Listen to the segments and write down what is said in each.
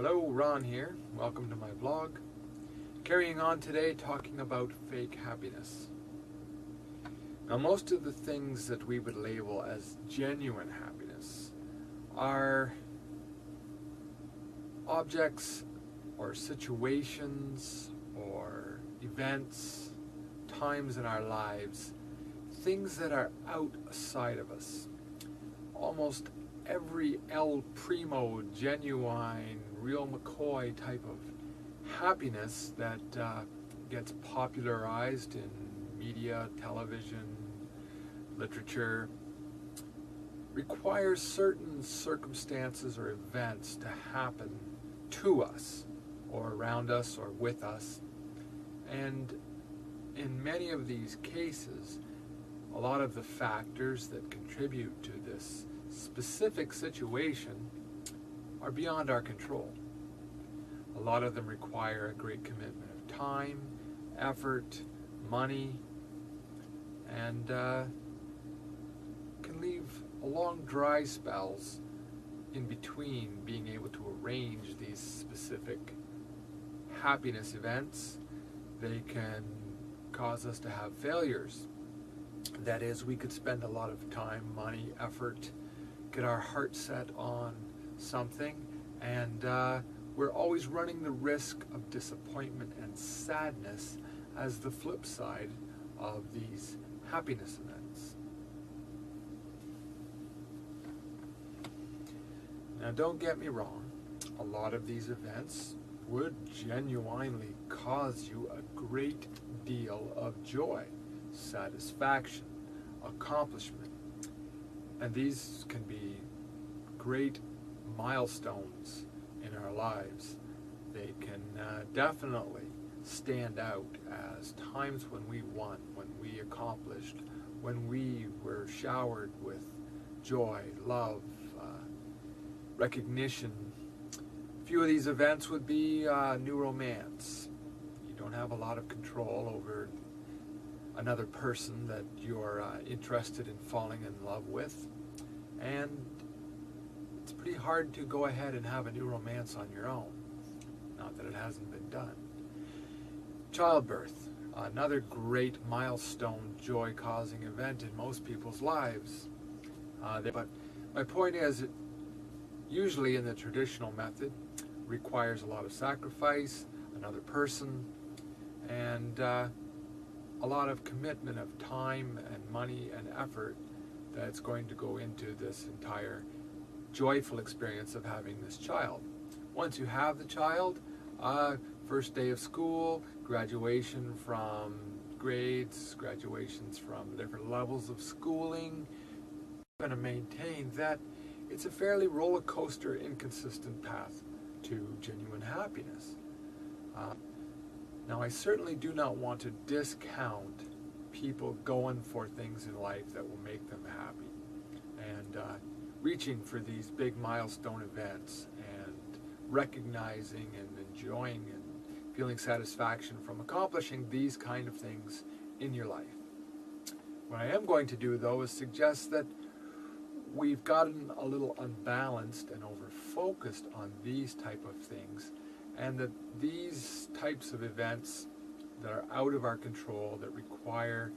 Hello, Ron here. Welcome to my blog. Carrying on today, talking about fake happiness. Now, most of the things that we would label as genuine happiness are objects or situations or events, times in our lives, things that are outside of us. Almost every El Primo, genuine, real McCoy type of happiness that gets popularized in media, television, literature, requires certain circumstances or events to happen to us, or around us, or with us. And in many of these cases, a lot of the factors that contribute to this specific situation are beyond our control. A lot of them require a great commitment of time, effort, money, and can leave long dry spells in between being able to arrange these specific happiness events. They can cause us to have failures. That is, we could spend a lot of time, money, effort, get our heart set on something, and we're always running the risk of disappointment and sadness as the flip side of these happiness events. Now, don't get me wrong, a lot of these events would genuinely cause you a great deal of joy, satisfaction, accomplishment. And these can be great milestones in our lives. They can definitely stand out as times when we won, when we accomplished, when we were showered with joy, love, recognition. A few of these events would be new romance. You don't have a lot of control over another person that you're interested in falling in love with, and it's pretty hard to go ahead and have a new romance on your own. Not that it hasn't been done. Childbirth, another great milestone, joy-causing event in most people's lives. But my point is, it usually in the traditional method requires a lot of sacrifice, another person, and a lot of commitment of time and money and effort that's going to go into this entire joyful experience of having this child. Once you have the child, first day of school, graduation from grades, graduations from different levels of schooling, you're going to maintain that it's a fairly roller coaster, inconsistent path to genuine happiness. Now, I certainly do not want to discount people going for things in life that will make them happy and reaching for these big milestone events and recognizing and enjoying and feeling satisfaction from accomplishing these kind of things in your life. What I am going to do, though, is suggest that we've gotten a little unbalanced and over-focused on these type of things, and that these types of events that are out of our control, that require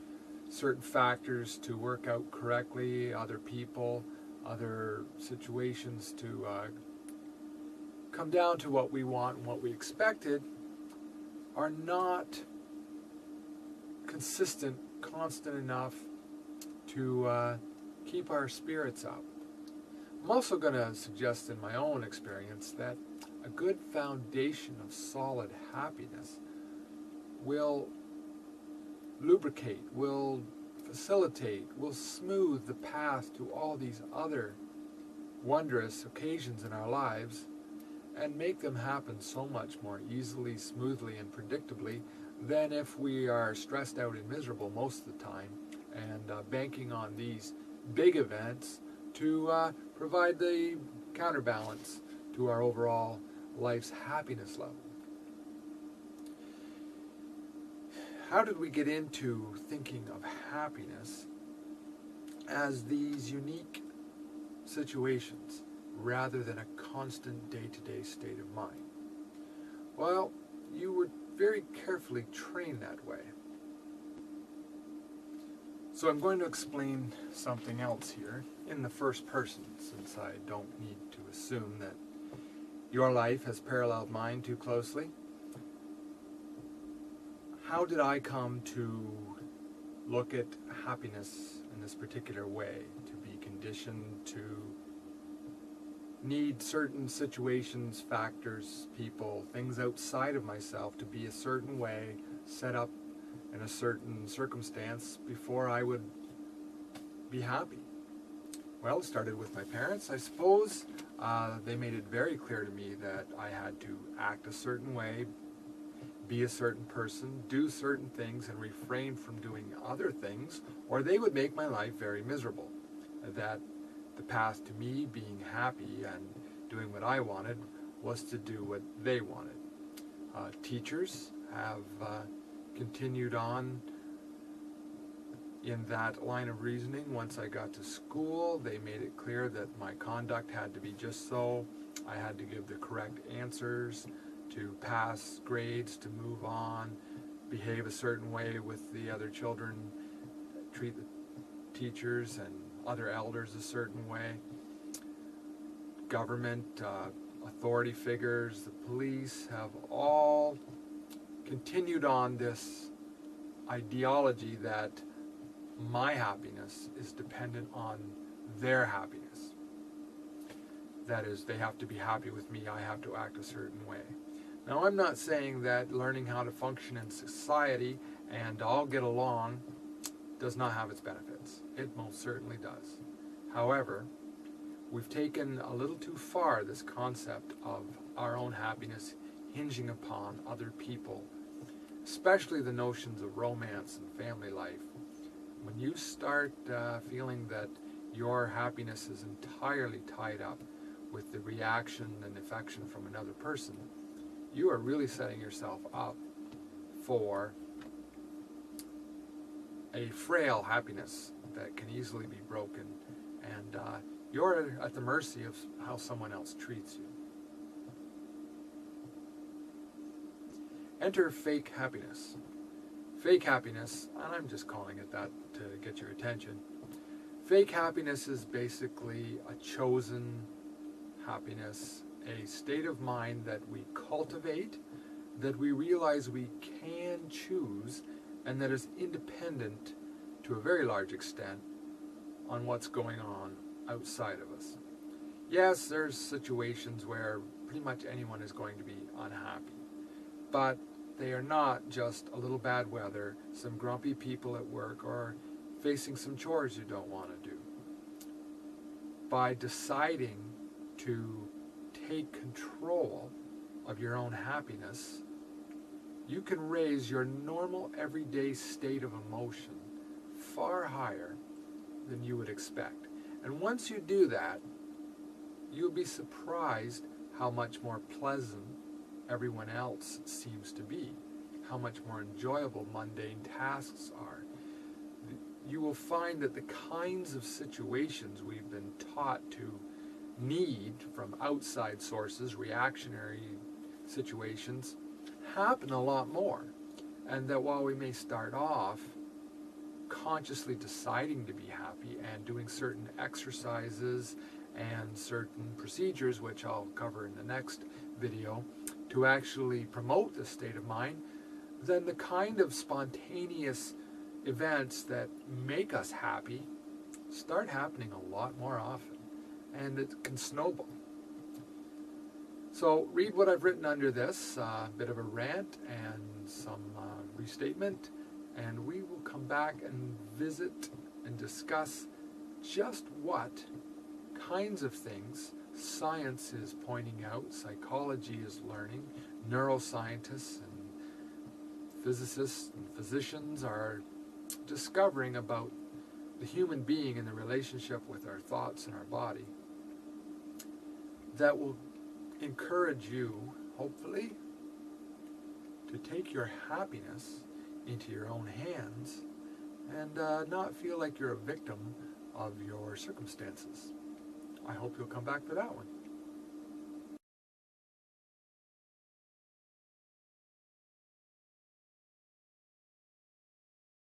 certain factors to work out correctly, other people, other situations to come down to what we want and what we expected, are not consistent, constant enough to keep our spirits up. I'm also going to suggest in my own experience that a good foundation of solid happiness will lubricate, will facilitate, will smooth the path to all these other wondrous occasions in our lives and make them happen so much more easily, smoothly, and predictably than if we are stressed out and miserable most of the time and banking on these big events to provide the counterbalance to our overall life's happiness level. How did we get into thinking of happiness as these unique situations, rather than a constant day-to-day state of mind. Well, you were very carefully trained that way. So I'm going to explain something else here in the first person, since I don't need to assume that your life has paralleled mine too closely. How did I come to look at happiness in this particular way, to be conditioned to need certain situations, factors, people, things outside of myself to be a certain way, set up in a certain circumstance before I would be happy? Well, it started with my parents, I suppose. They made it very clear to me that I had to act a certain way, be a certain person, do certain things, and refrain from doing other things, or they would make my life very miserable. That the path to me being happy and doing what I wanted was to do what they wanted. Teachers have continued on in that line of reasoning. Once I got to school, they made it clear that my conduct had to be just so. I had to give the correct answers to pass grades, to move on, behave a certain way with the other children, treat the teachers and other elders a certain way. Government, authority figures, the police have all continued on this ideology that my happiness is dependent on their happiness. That is, they have to be happy with me, I have to act a certain way. Now, I'm not saying that learning how to function in society and all get along does not have its benefits. It most certainly does. However, we've taken a little too far this concept of our own happiness hinging upon other people, especially the notions of romance and family life. When you start feeling that your happiness is entirely tied up with the reaction and affection from another person, you are really setting yourself up for a frail happiness that can easily be broken, and you're at the mercy of how someone else treats you. Enter fake happiness. Fake happiness, and I'm just calling it that to get your attention. Fake happiness is basically a chosen happiness, a state of mind that we cultivate, that we realize we can choose, and that is independent to a very large extent on what's going on outside of us. Yes, there's situations where pretty much anyone is going to be unhappy, but they are not just a little bad weather, some grumpy people at work, or facing some chores you don't want to do. By deciding to take control of your own happiness, you can raise your normal everyday state of emotion far higher than you would expect. And once you do that, you'll be surprised how much more pleasant everyone else seems to be, how much more enjoyable mundane tasks are. You will find that the kinds of situations we've been taught to need from outside sources, reactionary situations, happen a lot more. And that while we may start off consciously deciding to be happy and doing certain exercises and certain procedures, which I'll cover in the next video, to actually promote this state of mind, then the kind of spontaneous events that make us happy start happening a lot more often, and it can snowball. So read what I've written under this, a bit of a rant and some restatement, and we will come back and visit and discuss just what kinds of things science is pointing out, psychology is learning, neuroscientists and physicists and physicians are discovering about the human being and the relationship with our thoughts and our body, that will encourage you, hopefully, to take your happiness into your own hands and not feel like you're a victim of your circumstances. I hope you'll come back for that one.